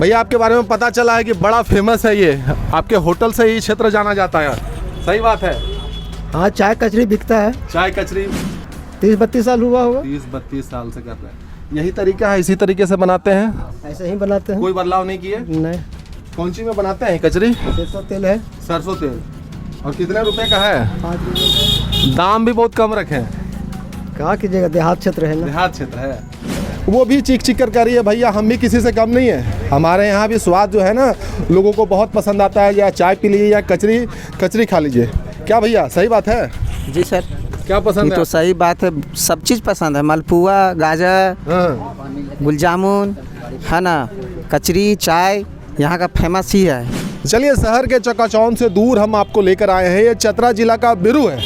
भैया आपके बारे में पता चला है कि बड़ा फेमस है ये, आपके होटल से ही क्षेत्र जाना जाता है, सही बात है? हाँ, चाय कचरी बिकता है। चाय कचरी 30-32 साल हुआ होगा। 30-32 साल से कर रहे हैं। यही तरीका है, इसी तरीके से बनाते हैं? ऐसे ही बनाते हैं, कोई बदलाव नहीं किए? नहीं। कौन सी में बनाते हैं कचरी? सरसों तेल है। सरसों तेल। और कितने रुपए का है? 5 रुपये। दाम भी बहुत कम रखे हैं। कहाँ कीजिएगा, देहात क्षेत्र है ना। देहात क्षेत्र है। वो भी चीख चीख कर कह रही है भैया हम भी किसी से कम नहीं है, हमारे यहाँ भी स्वाद जो है ना लोगों को बहुत पसंद आता है, या चाय पी लीजिए या कचरी खा लीजिए। क्या भैया सही बात है? जी सर, क्या पसंद है? तो सही बात है, सब चीज़ पसंद है। मालपुआ, गाजा, गुल जामुन है ना, कचरी, चाय यहाँ का फेमस ही है। चलिए, शहर के चकाचौंध से दूर हम आपको लेकर आए हैं। ये चतरा जिला का बिरू है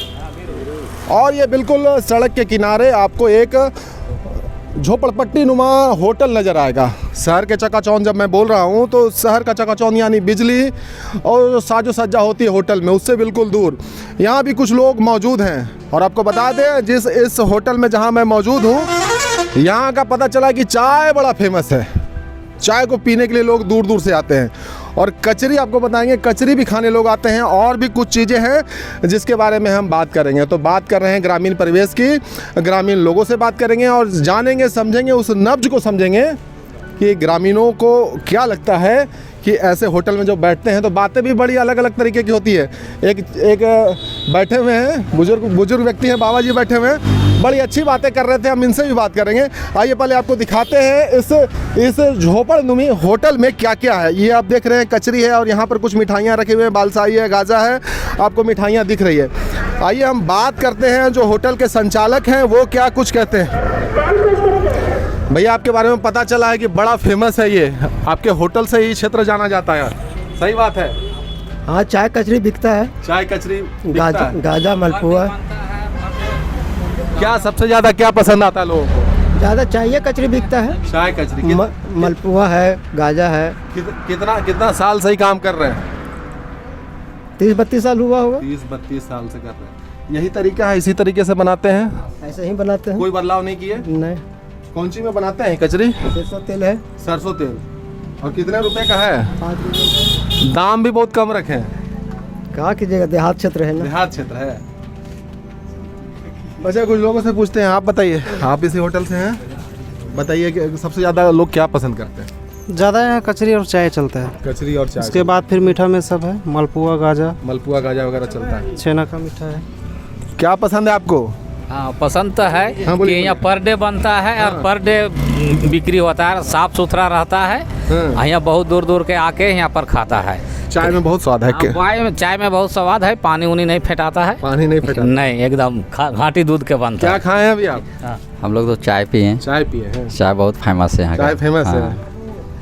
और ये बिल्कुल सड़क के किनारे आपको एक झोपड़पट्टी नुमा होटल नज़र आएगा। शहर के चकाचौंध जब मैं बोल रहा हूँ तो शहर का चकाचौंध यानी बिजली और जो साजो सज्जा होती है होटल में उससे बिल्कुल दूर। यहाँ भी कुछ लोग मौजूद हैं और आपको बता दें इस होटल में जहाँ मैं मौजूद हूँ यहाँ का पता चला कि चाय बड़ा फेमस है। चाय को पीने के लिए लोग दूर दूर से आते हैं और कचरी आपको बताएंगे, कचरी भी खाने लोग आते हैं और भी कुछ चीज़ें हैं जिसके बारे में हम बात करेंगे। तो बात कर रहे हैं ग्रामीण परिवेश की, ग्रामीण लोगों से बात करेंगे और जानेंगे समझेंगे, उस नब्ज को समझेंगे कि ग्रामीणों को क्या लगता है कि ऐसे होटल में जो बैठते हैं तो बातें भी बड़ी अलग अलग तरीके की होती है। एक बैठे हुए हैं बुजुर्ग व्यक्ति हैं, बाबा जी बैठे हुए हैं, बड़ी अच्छी बातें कर रहे थे, हम इनसे भी बात करेंगे। आइए पहले आपको दिखाते हैं इस झोपड़नुमी होटल में क्या क्या है। ये आप देख रहे हैं कचरी है और यहाँ पर कुछ मिठाइयाँ रखी हुई हैं, बालसाही है, गाजा है, आपको मिठाइयाँ दिख रही है। आइए हम बात करते हैं जो होटल के संचालक हैं वो क्या कुछ कहते हैं। भैया आपके बारे में पता चला है कि बड़ा फेमस है ये, आपके होटल से ही क्षेत्र जाना जाता है, सही बात है? हाँ, चाय कचरी बिकता है। चाय कचरी गाजा मालपुआ। क्या सबसे ज़्यादा क्या पसंद आता है लोगों को? ज़्यादा चाय कचरी बिकता है। चाय कचरी। मालपुआ है, गाजा है। कितना साल से ही काम कर रहे हैं? 30-32 साल हुआ होगा। 30-32 साल से कर रहे हैं। यही तरीका है, इसी तरीके से बनाते हैं? ऐसे ही बनाते हैं, कोई बदलाव नहीं किए? नहीं। कौन सी में बनाते हैं कचरी? सरसों तेल है। सरसों तेल। और कितने रुपए का है? 5 रुपये। दाम भी बहुत कम रखे हैं। कहाँ कीजिएगा, देहात क्षेत्र है ना। देहात क्षेत्र है। अच्छा, कुछ लोगों से पूछते हैं, आप बताइए, आप इसी होटल से हैं, बताइए कि सबसे ज़्यादा लोग क्या पसंद करते हैं? ज़्यादा यहाँ कचरी और चाय चलता है। कचरी और चाय। उसके बाद फिर मीठा में सब है, मालपुआ गाजा वगैरह चलता है। छेना का मीठा है। क्या पसंद है आपको? हाँ, पसंद तो है कि यहाँ पर डे बनता है और पर डे बिक्री होता है, साफ सुथरा रहता है। यहाँ बहुत दूर दूर के आके यहाँ पर खाता है। चाय में बहुत स्वाद है चाय में बहुत स्वाद है, पानी उनी नहीं फेंटाता है। पानी नहीं फेंटाता? नहीं, एकदम घाटी दूध के बनता है। क्या खाए हैं अभी आप? हम लोग तो चाय पिए हैं। चाय पिए हैं। चाय बहुत फेमस है यहाँ का। चाय फेमस है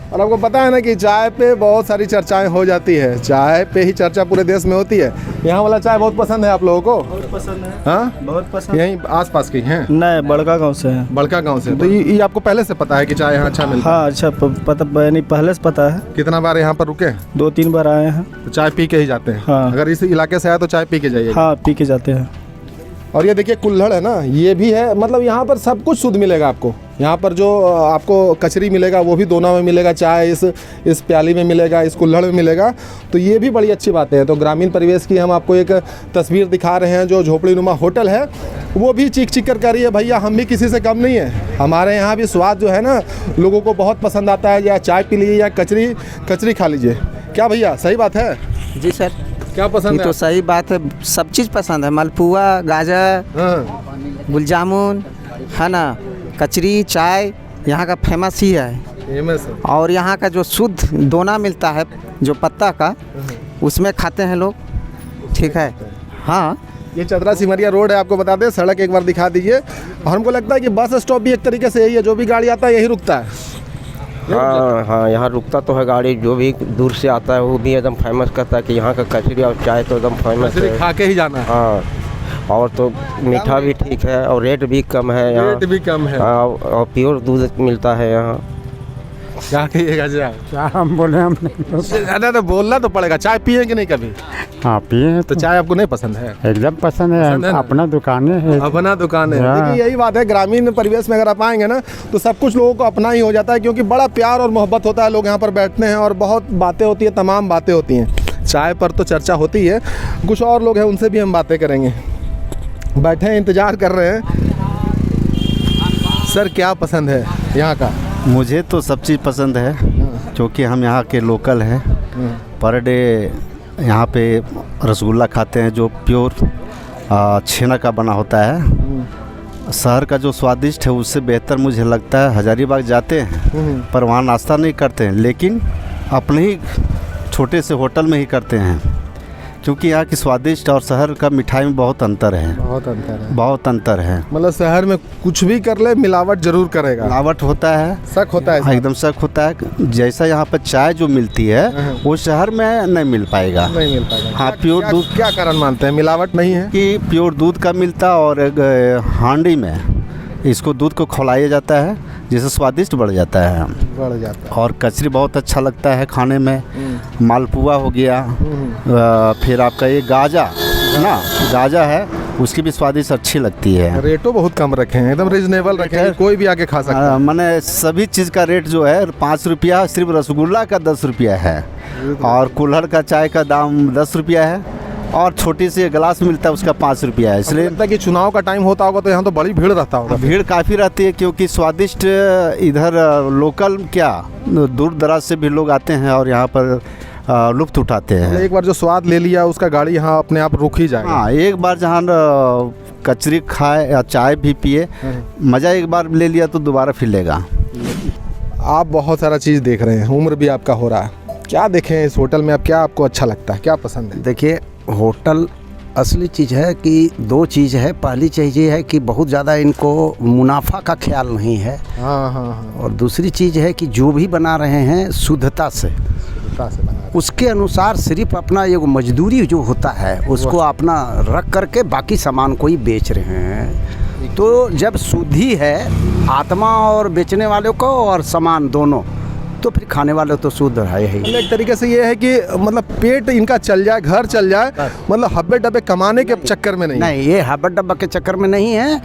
और आपको पता है ना कि चाय पे बहुत सारी चर्चाएं हो जाती है, चाय पे ही चर्चा पूरे देश में होती है। यहाँ वाला चाय बहुत पसंद है आप लोगों को? बहुत पसंद है। हाँ, बहुत पसंद। यहीं आसपास की हैं? नहीं, बड़का गांव से है। बड़का गांव से। तो ये आपको पहले से पता है कि चाय यहाँ अच्छा मिलता है? हाँ, अच्छा पता नहीं, पहले से पता है। कितना बार यहाँ पर रुके? 2-3 बार आए हैं। तो चाय पी के ही जाते हैं? हाँ। अगर इस इलाके से आए तो चाय पी के जाइए? हाँ, पी के जाते हैं। और ये देखिए कुल्हड़ है ना, ये भी है, मतलब यहाँ पर सब कुछ शुद्ध मिलेगा आपको। यहाँ पर जो आपको कचरी मिलेगा वो भी दोना में मिलेगा, चाय इस प्याली में मिलेगा, इस कुल्हड़ में मिलेगा। तो ये भी बड़ी अच्छी बात है। तो ग्रामीण परिवेश की हम आपको एक तस्वीर दिखा रहे हैं। जो झोपड़ी नुमा होटल है वो भी चीख चीख कर कह रही है भैया हम भी किसी से कम नहीं है, हमारे यहाँ भी स्वाद जो है ना लोगों को बहुत पसंद आता है, या चाय पी लीजिए या कचरी खा लीजिए। क्या भैया सही बात है? जी सर, क्या पसंद है? तो सही बात है, सब चीज़ पसंद है। मालपुआ, गाजा, गुल जामुन है ना, कचरी, चाय यहाँ का फेमस ही है। फेमस है। और यहाँ का जो शुद्ध दोना मिलता है जो पत्ता का, उसमें खाते हैं लोग। ठीक है। हाँ, ये चतरा सिमरिया रोड है, आपको बता दें। सड़क एक बार दिखा दीजिए। और हमको लगता है कि बस स्टॉप भी एक तरीके से यही है, जो भी गाड़ी आता है यही रुकता है। हाँ, यहाँ रुकता तो है गाड़ी, जो भी दूर से आता है वो भी एकदम फेमस करता है कि यहाँ का कचरी और चाय तो एकदम फेमस है, खा के ही जाना है। हाँ, और तो मीठा भी ठीक है और रेट भी कम है यहाँ। रेट भी कम है। हाँ, और प्योर दूध मिलता है यहाँ। क्या कहिएगा जी आप? क्या हम बोले, हम नहीं। अरे बोलना तो पड़ेगा। चाय पिए कि नहीं कभी? हाँ पिए हैं तो चाय आपको नहीं पसंद है? एकदम पसंद है, अपना दुकान है। अपना दुकान है। हाँ। देखिए यही बात है, ग्रामीण परिवेश में अगर आप आएंगे ना तो सब कुछ लोगों को अपना ही हो जाता है, क्योंकि बड़ा प्यार और मोहब्बत होता है। लोग यहाँ पर बैठते हैं और बहुत बातें होती है, तमाम बातें होती हैं। चाय पर तो चर्चा होती है। कुछ और लोग हैं, उनसे भी हम बातें करेंगे। बैठे हैं, इंतज़ार कर रहे हैं। सर क्या पसंद है यहाँ का? मुझे तो सब चीज़ पसंद है, क्योंकि हम यहाँ के लोकल हैं। पर डे यहाँ पे रसगुल्ला खाते हैं जो प्योर छेना का बना होता है। शहर का जो स्वादिष्ट है उससे बेहतर मुझे लगता है। हजारीबाग जाते हैं पर वहाँ नाश्ता नहीं करते हैं, लेकिन अपने ही छोटे से होटल में ही करते हैं, क्योंकि यहाँ की स्वादिष्ट और शहर का मिठाई में बहुत अंतर है। बहुत अंतर है। बहुत अंतर है। मतलब शहर में कुछ भी कर ले मिलावट जरूर करेगा। मिलावट होता है, शक होता है। हाँ, एकदम शक होता है। जैसा यहाँ पर चाय जो मिलती है वो शहर में नहीं मिल पाएगा। नहीं मिल पाएगा। हाँ, प्योर दूध। क्या कारण मानते हैं मिलावट नहीं है? कि प्योर दूध का मिलता, और हांडी में इसको दूध को खौलाया जाता है, जिससे स्वादिष्ट बढ़ जाता है। बढ़ जाता है। और कचरी बहुत अच्छा लगता है खाने में। मालपुआ हो गया, फिर आपका ये गाजा ना, गाजा है, उसकी भी स्वादिष्ट अच्छी लगती है। रेटो बहुत कम रखे हैं, एकदम रिजनेबल रखे हैं, कोई भी आके खा सकता है। मैंने सभी चीज़ का रेट जो है 5 रुपया, सिर्फ रसगुल्ला का 10 रुपया है, और कुल्हड़ का चाय का दाम 10 रुपया है, और छोटी सी गिलास मिलता है उसका 5 रुपया है। इसलिए लगता है कि चुनाव का टाइम होता होगा तो यहाँ तो बड़ी भीड़ रहता होगा। भीड़ काफ़ी रहती है, क्योंकि स्वादिष्ट इधर लोकल क्या दूर दराज से भी लोग आते हैं और यहाँ पर लुत्फ़ उठाते हैं। एक बार जो स्वाद ले लिया उसका गाड़ी यहाँ अपने आप रुक ही जाएगा। हाँ, एक बार जहाँ कचरी खाए या चाय भी पिए, मज़ा एक बार ले लिया तो दोबारा फिर लेगा। आप बहुत सारा चीज़ देख रहे हैं, उम्र भी आपका हो रहा है, क्या देखें इस होटल में? अब क्या आपको अच्छा लगता है, क्या पसंद है? देखिए, होटल असली चीज़ है कि दो चीज़ है। पहली चीज़ ये है कि बहुत ज़्यादा इनको मुनाफा का ख्याल नहीं है। हाँ हाँ हाँ। और दूसरी चीज़ है कि जो भी बना रहे हैं शुद्धता से बना, उसके अनुसार सिर्फ अपना ये मजदूरी जो होता है उसको अपना रख करके बाकी सामान को ही बेच रहे हैं। तो जब शुद्धि है आत्मा और बेचने वालों को और सामान दोनों, तो फिर खाने वाले तो शुद्ध है ही। एक तरीके से ये है कि मतलब पेट इनका चल जाए, घर चल जाए, मतलब हब्बे डब्बे कमाने के चक्कर में नहीं। नहीं, ये हब्बे डब्बे के चक्कर में नहीं है,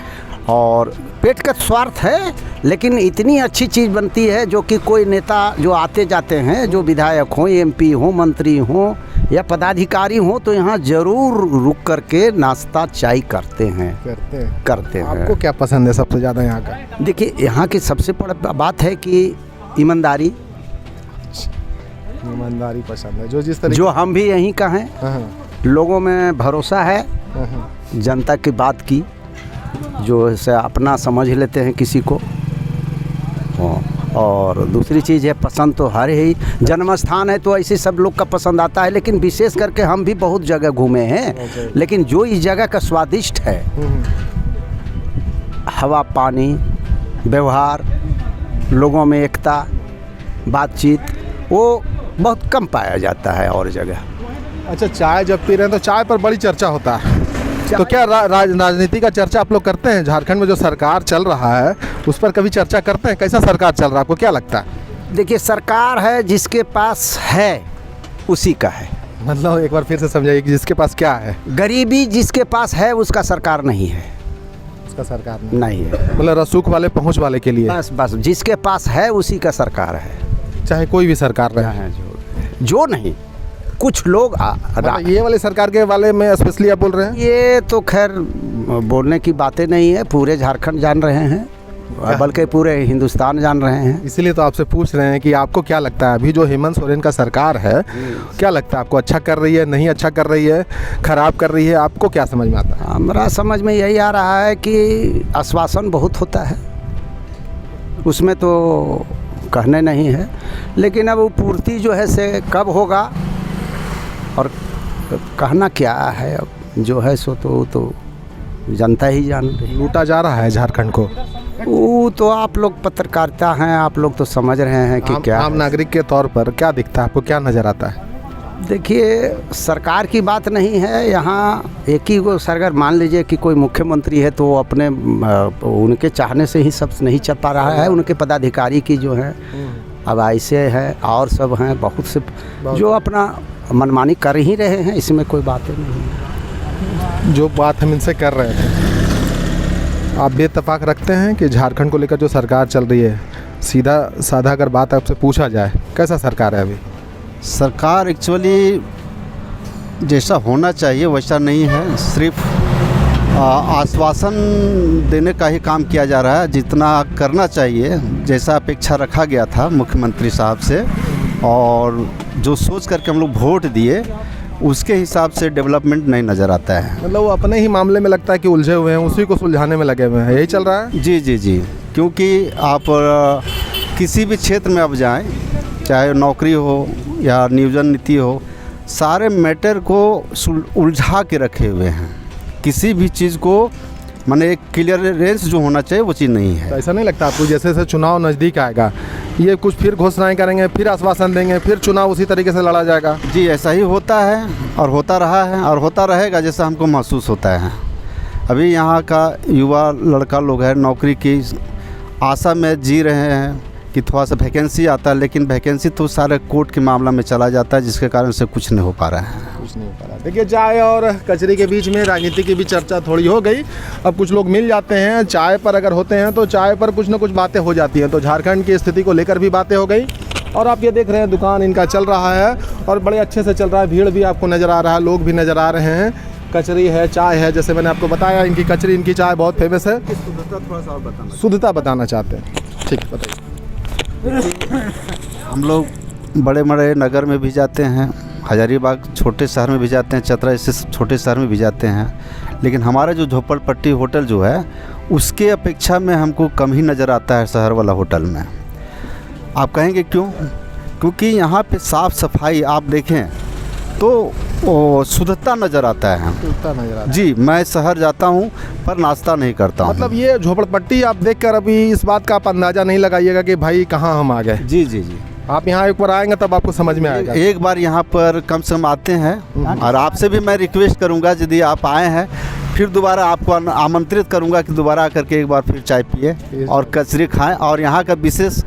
और पेट का स्वार्थ है, लेकिन इतनी अच्छी चीज़ बनती है जो कि कोई नेता जो आते जाते हैं, जो विधायक हों, MP हों, मंत्री हों या पदाधिकारी हों, तो यहाँ ज़रूर रुक करके नाश्ता चाय करते हैं। आपको क्या पसंद है सबसे ज़्यादा यहाँ का? देखिए, यहाँ की सबसे बड़ी बात है कि ईमानदारी पसंद है, जो जिस तरीके जो हम भी यहीं का हैं। लोगों में भरोसा है, जनता की बात की, जो से अपना समझ लेते हैं किसी को। और दूसरी चीज़ है पसंद तो हर ही जन्म स्थान है तो ऐसे सब लोग का पसंद आता है, लेकिन विशेष करके हम भी बहुत जगह घूमे हैं, लेकिन जो इस जगह का स्वादिष्ट है, हवा पानी, व्यवहार, लोगों में एकता, बातचीत, वो बहुत कम पाया जाता है और जगह। अच्छा, चाय जब पी रहे हैं तो चाय पर बड़ी चर्चा होता है, तो क्या राजनीति का चर्चा आप लोग करते हैं? झारखंड में जो सरकार चल रहा है उस पर कभी चर्चा करते हैं? कैसा सरकार चल रहा है, आपको क्या लगता है? देखिए, सरकार है जिसके पास है उसी का है। मतलब एक बार फिर से समझाइए कि जिसके पास क्या है? गरीबी जिसके पास है उसका सरकार नहीं है। उसका सरकार नहीं है, मतलब रसूख वाले पहुंच वाले के लिए बस जिसके पास है उसी का सरकार है, चाहे कोई भी सरकार रहे। जो नहीं, कुछ लोग ये वाले सरकार के वाले में स्पेशली आप बोल रहे हैं? ये तो खैर बोलने की बातें नहीं है, पूरे झारखंड जान रहे हैं, बल्कि पूरे हिंदुस्तान जान रहे हैं। इसीलिए तो आपसे पूछ रहे हैं कि आपको क्या लगता है अभी जो हेमंत सोरेन का सरकार है, क्या लगता है आपको? अच्छा कर रही है, नहीं अच्छा कर रही है, खराब कर रही है, आपको क्या समझ में आता है? हमारा समझ में यही आ रहा है कि आश्वासन बहुत होता है, उसमें तो कहने नहीं है, लेकिन अब वो पूर्ति जो है से कब होगा और कहना क्या है, अब जो है सो तो जनता ही जान रही। लूटा जा रहा है झारखंड को, वो तो आप लोग पत्रकारिता हैं, आप लोग तो समझ रहे हैं कि क्या आम नागरिक के तौर पर क्या दिखता है आपको, क्या नज़र आता है? देखिए, सरकार की बात नहीं है यहाँ, एक ही को सरकार मान लीजिए कि कोई मुख्यमंत्री है तो वो अपने उनके चाहने से ही सब नहीं चल पा रहा है, उनके पदाधिकारी की जो है अब ऐसे है और सब हैं बहुत से जो अपना मनमानी कर ही रहे हैं, इसमें कोई बातें नहीं है। जो बात हम इनसे कर रहे थे, आप बेइत्तेफाक रखते हैं कि झारखंड को लेकर जो सरकार चल रही है, सीधा साधा अगर बात आपसे पूछा जाए, कैसा सरकार है अभी? सरकार एक्चुअली जैसा होना चाहिए वैसा नहीं है, सिर्फ आश्वासन देने का ही काम किया जा रहा है। जितना करना चाहिए, जैसा अपेक्षा रखा गया था मुख्यमंत्री साहब से और जो सोच करके हम लोग वोट दिए, उसके हिसाब से डेवलपमेंट नहीं नज़र आता है। मतलब वो अपने ही मामले में लगता है कि उलझे हुए हैं, उसी को सुलझाने में लगे हुए हैं, यही चल रहा है? जी जी जी, क्योंकि आप किसी भी क्षेत्र में आप जाएं, चाहे नौकरी हो या नियोजन नीति हो, सारे मैटर को उलझा के रखे हुए हैं। किसी भी चीज़ को माने एक क्लियरेंस जो होना चाहिए वो चीज़ नहीं है। तो ऐसा नहीं लगता आपको जैसे जैसे चुनाव नज़दीक आएगा, ये कुछ फिर घोषणाएं करेंगे, फिर आश्वासन देंगे, फिर चुनाव उसी तरीके से लड़ा जाएगा? जी, ऐसा ही होता है और होता रहा है और होता रहेगा, जैसा हमको महसूस होता है। अभी यहाँ का युवा लड़का लोग है, नौकरी की आशा में जी रहे हैं कि थोड़ा सा वैकेंसी आता है, लेकिन वैकेंसी तो सारे कोर्ट के मामला में चला जाता है, जिसके कारण से कुछ नहीं हो पा रहा है। कुछ नहीं हो पा रहा। देखिए, चाय और कचरे के बीच में राजनीति की भी चर्चा थोड़ी हो गई। अब कुछ लोग मिल जाते हैं चाय पर, अगर होते हैं तो चाय पर कुछ ना कुछ बातें हो जाती हैं। तो झारखंड की स्थिति को लेकर भी बातें हो गई और आप ये देख रहे हैं दुकान इनका चल रहा है और बड़े अच्छे से चल रहा है। भीड़ भी आपको नज़र आ रहा है, लोग भी नज़र आ रहे हैं। कचरी है, चाय है, जैसे मैंने आपको बताया इनकी कचरी, इनकी चाय बहुत फेमस है। शुद्धता बताना चाहते हैं, ठीक, बताइए। हम लोग बड़े बड़े नगर में भी जाते हैं, हजारीबाग छोटे शहर में भी जाते हैं, चतरा जैसे छोटे शहर में भी जाते हैं, लेकिन हमारा जो झोपड़पट्टी होटल जो है उसके अपेक्षा में हमको कम ही नज़र आता है शहर वाला होटल में। आप कहेंगे क्यों? क्योंकि यहाँ पे साफ़ सफाई आप देखें तो शुद्धता नज़र आता है। जी, मैं शहर जाता हूँ पर नाश्ता नहीं करता हूँ। मतलब ये झोपड़पट्टी आप देखकर अभी इस बात का आप अंदाज़ा नहीं लगाइएगा कि भाई कहाँ हम आ गए। जी जी जी, आप यहाँ एक बार आएंगे तब आपको समझ में आएगा। एक बार यहाँ पर कम से कम आते हैं और आपसे भी मैं रिक्वेस्ट करूँगा, यदि आप आए हैं फिर दोबारा आपको आमंत्रित करूँगा कि दोबारा आकर के एक बार फिर चाय पिए और कचरी खाएं। और यहाँ का विशेष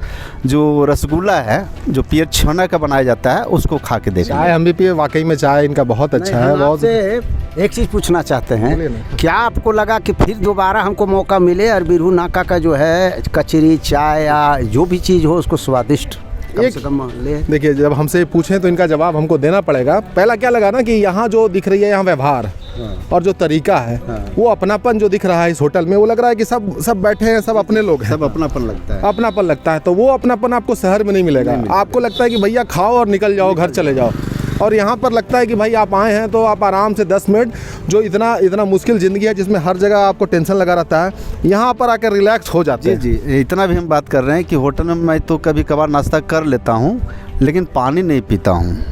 जो रसगुल्ला है जो पियर छेना का बनाया जाता है उसको खा के देखें। चाय हम भी पिए, वाकई में चाय इनका बहुत अच्छा है। बहुत एक चीज़ पूछना चाहते हैं, क्या आपको लगा कि फिर दोबारा हमको मौका मिले और बिरहू नाका का जो है कचरी, चाय या जो भी चीज़ हो उसको स्वादिष्ट कम से कम ले? देखिए, जब हमसे पूछें तो इनका जवाब हमको देना पड़ेगा। पहला क्या लगा ना कि यहाँ जो दिख रही है यहाँ व्यवहार और जो तरीका है वो अपनापन जो दिख रहा है इस होटल में, वो लग रहा है कि सब बैठे हैं, सब अपने लोग हैं, सब अपनापन लगता है। अपनापन लगता है। तो वो अपनापन आपको शहर में नहीं मिलेगा। आपको लगता है कि भैया खाओ और निकल जाओ, घर चले जाओ। और यहाँ पर लगता है कि भाई आप आए हैं तो आप आराम से 10 मिनट, जो इतना मुश्किल ज़िंदगी है जिसमें हर जगह आपको टेंशन लगा रहता है, यहाँ पर आकर रिलैक्स हो जाते हैं। जी जी, इतना भी हम बात कर रहे हैं कि होटल में मैं तो कभी कभार नाश्ता कर लेता हूँ लेकिन पानी नहीं पीता हूँ।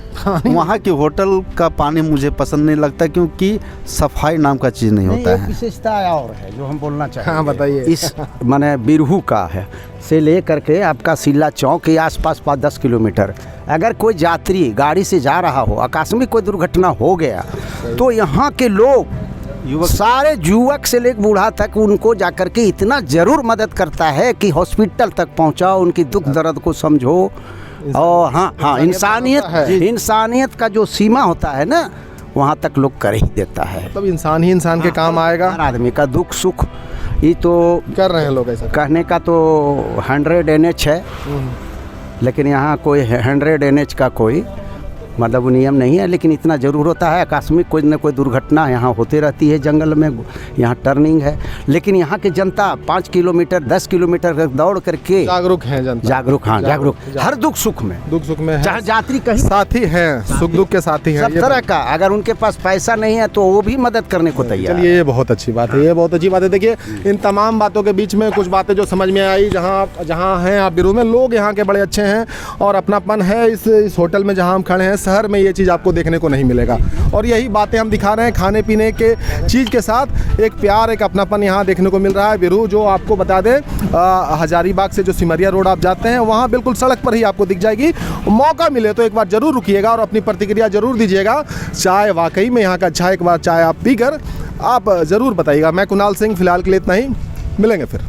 वहाँ की होटल का पानी मुझे पसंद नहीं लगता क्योंकि सफाई नाम का चीज़ नहीं होता है। विशेषता और है जो हम बोलना चाहेंगे। हाँ, बताइए। इस माने बिरहू का है से ले करके आपका सिल्ला चौक के आसपास 5-10 किलोमीटर, अगर कोई यात्री गाड़ी से जा रहा हो, आकस्मिक कोई दुर्घटना हो गया तो यहाँ के लोग सारे युवक से लेकर बूढ़ा तक उनको जाकर के इतना ज़रूर मदद करता है कि हॉस्पिटल तक पहुँचाओ, उनकी दुख दर्द को समझो। और हाँ, इंसानियत का जो सीमा होता है ना, वहाँ तक लोग कर ही देता है। मतलब इंसान ही इंसान के काम आएगा। हर आदमी का दुख सुख ये तो कर रहे हैं लोग। ऐसा कहने का तो 100 NH है, लेकिन यहाँ कोई 100 NH का कोई मतलब नियम नहीं है, लेकिन इतना ज़रूर होता है आकस्मिक कोई न कोई दुर्घटना यहाँ होते रहती है। जंगल में यहाँ टर्निंग है, लेकिन यहाँ की जनता 5 किलोमीटर 10 किलोमीटर दौड़ करके जागरूक है जनता। जागरूक हर दुख सुख में है। चाहे यात्री कहीं साथी हैं, सुख दुख के साथी हैं, सब तरह का। अगर उनके पास पैसा नहीं है तो वो भी मदद करने को तैयार। चलिए, ये बहुत अच्छी बात है, ये बहुत अच्छी बात है। देखिए, इन तमाम बातों के बीच में कुछ बातें जो समझ में आई, जहाँ हैं आप बिरहू में, लोग यहाँ के बड़े अच्छे हैं और अपनापन है इस होटल में जहाँ हम खड़े हैं। शहर में ये चीज़ आपको देखने को नहीं मिलेगा और यही बातें हम दिखा रहे हैं। खाने पीने के चीज़ के साथ एक प्यार, एक अपनापन यहाँ देखने को मिल रहा है। बिरहू जो आपको बता दें, हजारीबाग से जो सिमरिया रोड आप जाते हैं वहाँ बिल्कुल सड़क पर ही आपको दिख जाएगी। मौका मिले तो एक बार ज़रूर रुकिएगा और अपनी प्रतिक्रिया ज़रूर दीजिएगा। चाय वाकई में यहाँ का अच्छा, एक बार चाय आप पीकर आप ज़रूर बताइएगा। मैं कुणाल सिंह, फिलहाल के लिए इतना ही, मिलेंगे फिर।